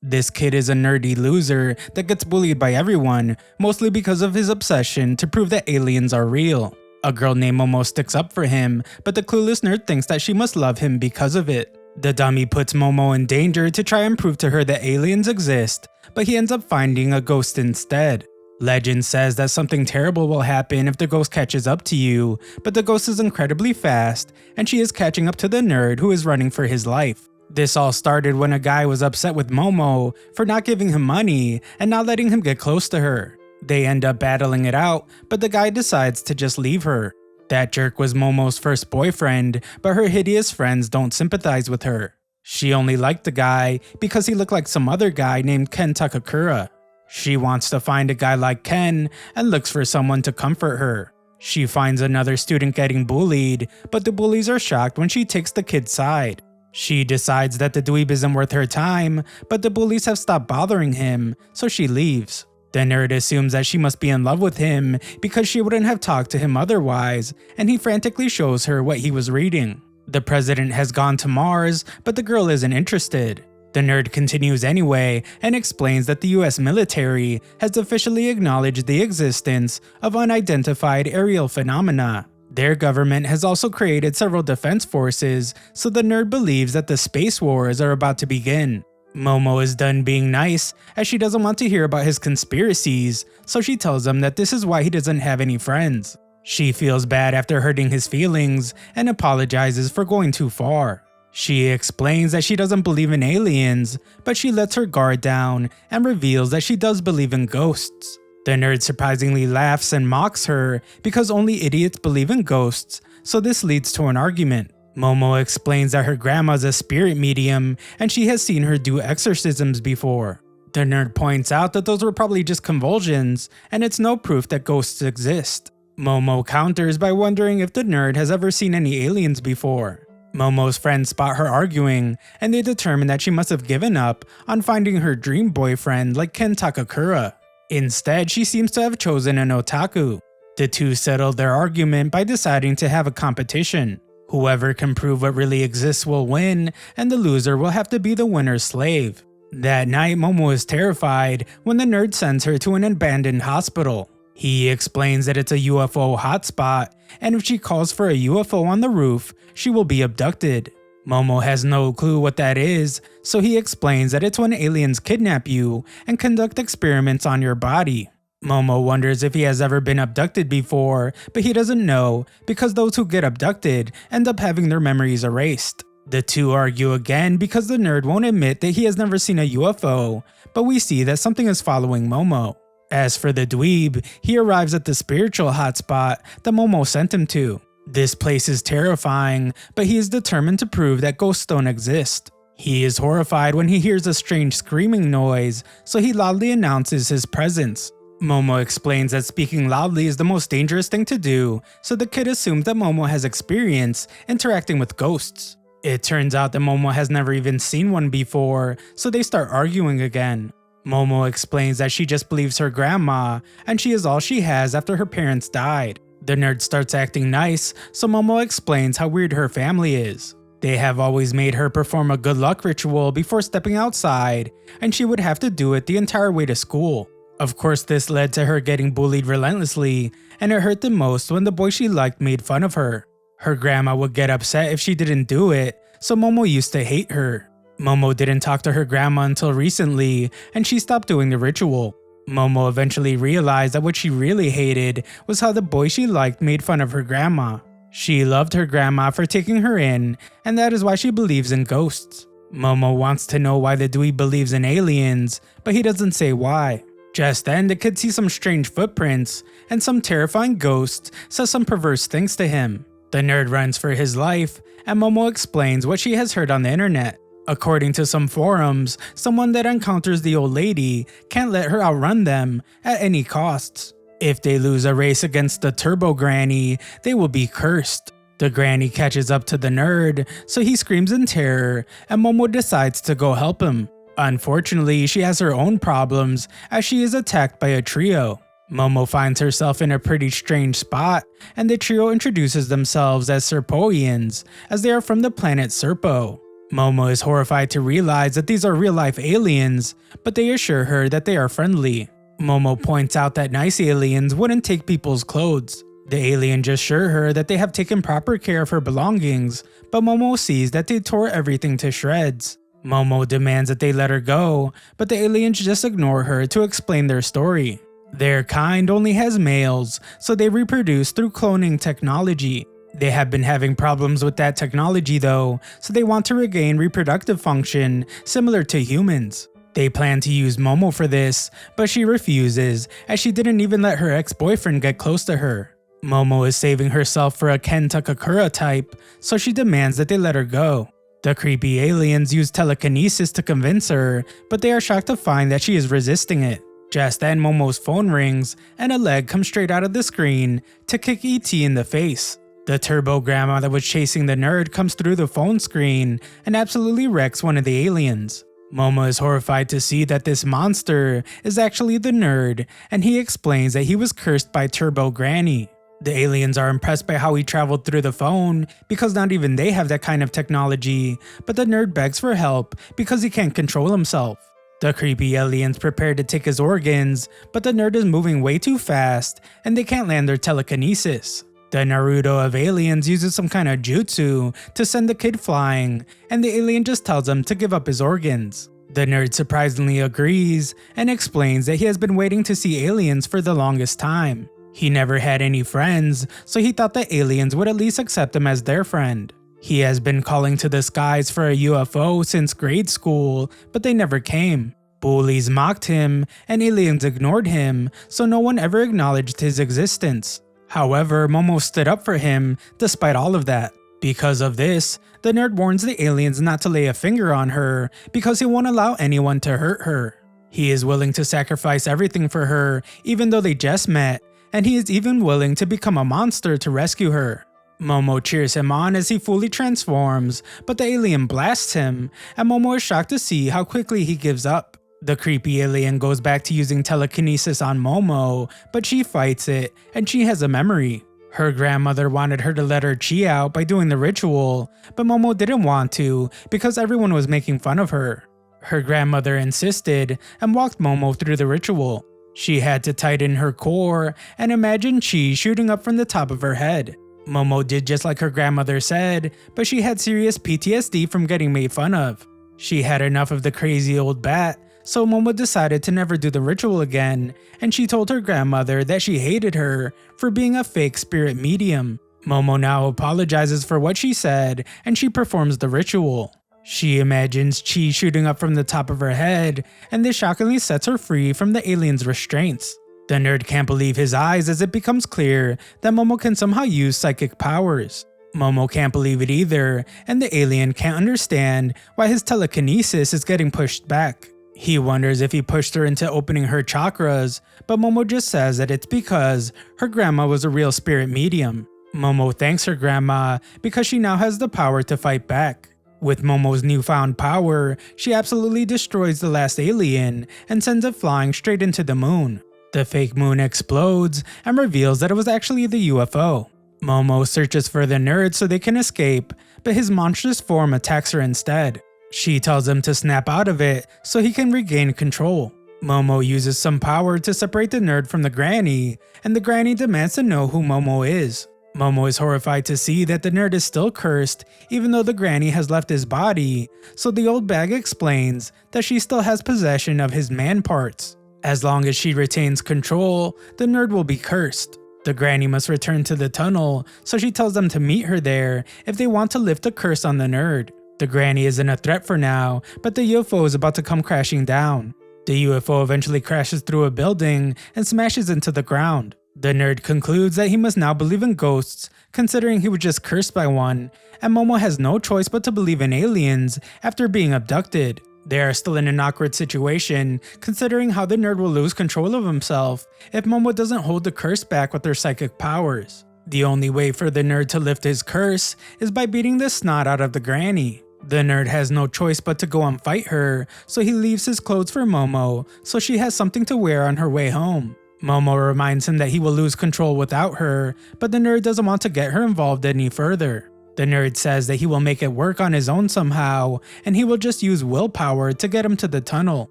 This kid is a nerdy loser that gets bullied by everyone, mostly because of his obsession to prove that aliens are real. A girl named Momo sticks up for him, but the clueless nerd thinks that she must love him because of it. The dummy puts Momo in danger to try and prove to her that aliens exist, but he ends up finding a ghost instead. Legend says that something terrible will happen if the ghost catches up to you, but the ghost is incredibly fast, and she is catching up to the nerd who is running for his life. This all started when a guy was upset with Momo for not giving him money and not letting him get close to her. They end up battling it out, but the guy decides to just leave her. That jerk was Momo's first boyfriend, but her hideous friends don't sympathize with her. She only liked the guy because he looked like some other guy named Ken Takakura. She wants to find a guy like Ken and looks for someone to comfort her. She finds another student getting bullied, but the bullies are shocked when she takes the kid's side. She decides that the dweeb isn't worth her time, but the bullies have stopped bothering him, so she leaves. The nerd assumes that she must be in love with him because she wouldn't have talked to him otherwise, and he frantically shows her what he was reading. The president has gone to Mars, but the girl isn't interested. The nerd continues anyway and explains that the US military has officially acknowledged the existence of unidentified aerial phenomena. Their government has also created several defense forces, so the nerd believes that the space wars are about to begin. Momo is done being nice as she doesn't want to hear about his conspiracies, so she tells him that this is why he doesn't have any friends. She feels bad after hurting his feelings and apologizes for going too far. She explains that she doesn't believe in aliens, but she lets her guard down and reveals that she does believe in ghosts. The nerd surprisingly laughs and mocks her because only idiots believe in ghosts, so this leads to an argument. Momo explains that her grandma's a spirit medium and she has seen her do exorcisms before. The nerd points out that those were probably just convulsions and it's no proof that ghosts exist. Momo counters by wondering if the nerd has ever seen any aliens before. Momo's friends spot her arguing, and they determine that she must have given up on finding her dream boyfriend like Ken Takakura. Instead, she seems to have chosen an otaku. The two settle their argument by deciding to have a competition. Whoever can prove what really exists will win, and the loser will have to be the winner's slave. That night, Momo is terrified when the nerd sends her to an abandoned hospital. He explains that it's a UFO hotspot, and if she calls for a UFO on the roof, she will be abducted. Momo has no clue what that is, so he explains that it's when aliens kidnap you and conduct experiments on your body. Momo wonders if he has ever been abducted before, but he doesn't know because those who get abducted end up having their memories erased. The two argue again because the nerd won't admit that he has never seen a UFO, but we see that something is following Momo. As for the dweeb, he arrives at the spiritual hotspot that Momo sent him to. This place is terrifying, but he is determined to prove that ghosts don't exist. He is horrified when he hears a strange screaming noise, so he loudly announces his presence. Momo explains that speaking loudly is the most dangerous thing to do, so the kid assumes that Momo has experience interacting with ghosts. It turns out that Momo has never even seen one before, so they start arguing again. Momo explains that she just believes her grandma, and she is all she has after her parents died. The nerd starts acting nice, so Momo explains how weird her family is. They have always made her perform a good luck ritual before stepping outside, and she would have to do it the entire way to school. Of course, this led to her getting bullied relentlessly, and it hurt the most when the boy she liked made fun of her. Her grandma would get upset if she didn't do it, so Momo used to hate her. Momo didn't talk to her grandma until recently, and she stopped doing the ritual. Momo eventually realized that what she really hated was how the boy she liked made fun of her grandma. She loved her grandma for taking her in, and that is why she believes in ghosts. Momo wants to know why the dweeb believes in aliens, but he doesn't say why. Just then, the kid sees some strange footprints, and some terrifying ghost says some perverse things to him. The nerd runs for his life, and Momo explains what she has heard on the internet. According to some forums, someone that encounters the old lady can't let her outrun them at any costs. If they lose a race against the Turbo Granny, they will be cursed. The granny catches up to the nerd, so he screams in terror, and Momo decides to go help him. Unfortunately, she has her own problems as she is attacked by a trio. Momo finds herself in a pretty strange spot, and the trio introduces themselves as Serpoians, as they are from the planet Serpo. Momo is horrified to realize that these are real-life aliens, but they assure her that they are friendly. Momo points out that nice aliens wouldn't take people's clothes. The aliens assure her that they have taken proper care of her belongings, but Momo sees that they tore everything to shreds. Momo demands that they let her go, but the aliens just ignore her to explain their story. Their kind only has males, so they reproduce through cloning technology. They have been having problems with that technology though, so they want to regain reproductive function similar to humans. They plan to use Momo for this, but she refuses as she didn't even let her ex-boyfriend get close to her. Momo is saving herself for a Ken Takakura type, so she demands that they let her go. The creepy aliens use telekinesis to convince her, but they are shocked to find that she is resisting it. Just then Momo's phone rings and a leg comes straight out of the screen to kick ET in the face. The turbo grandma that was chasing the nerd comes through the phone screen and absolutely wrecks one of the aliens. Momo is horrified to see that this monster is actually the nerd, and he explains that he was cursed by Turbo Granny. The aliens are impressed by how he traveled through the phone because not even they have that kind of technology, but the nerd begs for help because he can't control himself. The creepy aliens prepare to take his organs, but the nerd is moving way too fast and they can't land their telekinesis. The Naruto of aliens uses some kind of jutsu to send the kid flying, and the alien just tells him to give up his organs. The nerd surprisingly agrees and explains that he has been waiting to see aliens for the longest time. He never had any friends, so he thought the aliens would at least accept him as their friend. He has been calling to the skies for a UFO since grade school, but they never came. Bullies mocked him, and aliens ignored him, so no one ever acknowledged his existence. However, Momo stood up for him despite all of that. Because of this, the nerd warns the aliens not to lay a finger on her because he won't allow anyone to hurt her. He is willing to sacrifice everything for her even though they just met, and he is even willing to become a monster to rescue her. Momo cheers him on as he fully transforms, but the alien blasts him, and Momo is shocked to see how quickly he gives up. The creepy alien goes back to using telekinesis on Momo, but she fights it, and she has a memory. Her grandmother wanted her to let her chi out by doing the ritual, but Momo didn't want to because everyone was making fun of her. Her grandmother insisted and walked Momo through the ritual. She had to tighten her core and imagine chi shooting up from the top of her head. Momo did just like her grandmother said, but she had serious PTSD from getting made fun of. She had enough of the crazy old bat, so Momo decided to never do the ritual again, and she told her grandmother that she hated her for being a fake spirit medium. Momo now apologizes for what she said, and she performs the ritual. She imagines chi shooting up from the top of her head, and this shockingly sets her free from the alien's restraints. The nerd can't believe his eyes as it becomes clear that Momo can somehow use psychic powers. Momo can't believe it either, and the alien can't understand why his telekinesis is getting pushed back. He wonders if he pushed her into opening her chakras, but Momo just says that it's because her grandma was a real spirit medium. Momo thanks her grandma because she now has the power to fight back. With Momo's newfound power, she absolutely destroys the last alien and sends it flying straight into the moon. The fake moon explodes and reveals that it was actually the UFO. Momo searches for the nerd so they can escape, but his monstrous form attacks her instead. She tells him to snap out of it so he can regain control. Momo uses some power to separate the nerd from the granny, and the granny demands to know who Momo is. Momo is horrified to see that the nerd is still cursed even though the granny has left his body, so the old bag explains that she still has possession of his man parts. As long as she retains control, the nerd will be cursed. The granny must return to the tunnel, so she tells them to meet her there if they want to lift the curse on the nerd. The granny isn't a threat for now, but the UFO is about to come crashing down. The UFO eventually crashes through a building and smashes into the ground. The nerd concludes that he must now believe in ghosts, considering he was just cursed by one, and Momo has no choice but to believe in aliens after being abducted. They are still in an awkward situation, considering how the nerd will lose control of himself if Momo doesn't hold the curse back with her psychic powers. The only way for the nerd to lift his curse is by beating the snot out of the granny. The nerd has no choice but to go and fight her, so he leaves his clothes for Momo so she has something to wear on her way home. Momo reminds him that he will lose control without her, but the nerd doesn't want to get her involved any further. The nerd says that he will make it work on his own somehow, and he will just use willpower to get him to the tunnel.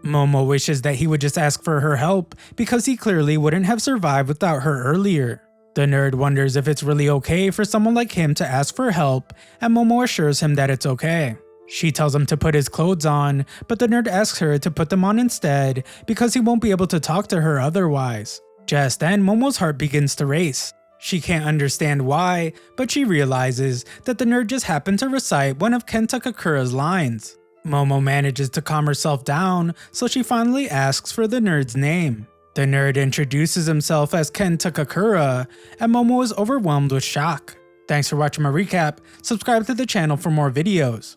Momo wishes that he would just ask for her help because he clearly wouldn't have survived without her earlier. The nerd wonders if it's really okay for someone like him to ask for help, and Momo assures him that it's okay. She tells him to put his clothes on, but the nerd asks her to put them on instead because he won't be able to talk to her otherwise. Just then, Momo's heart begins to race. She can't understand why, but she realizes that the nerd just happened to recite one of Ken Takakura's lines. Momo manages to calm herself down, so she finally asks for the nerd's name. The nerd introduces himself as Ken Takakura, and Momo is overwhelmed with shock. Thanks for watching my recap. Subscribe to the channel for more videos.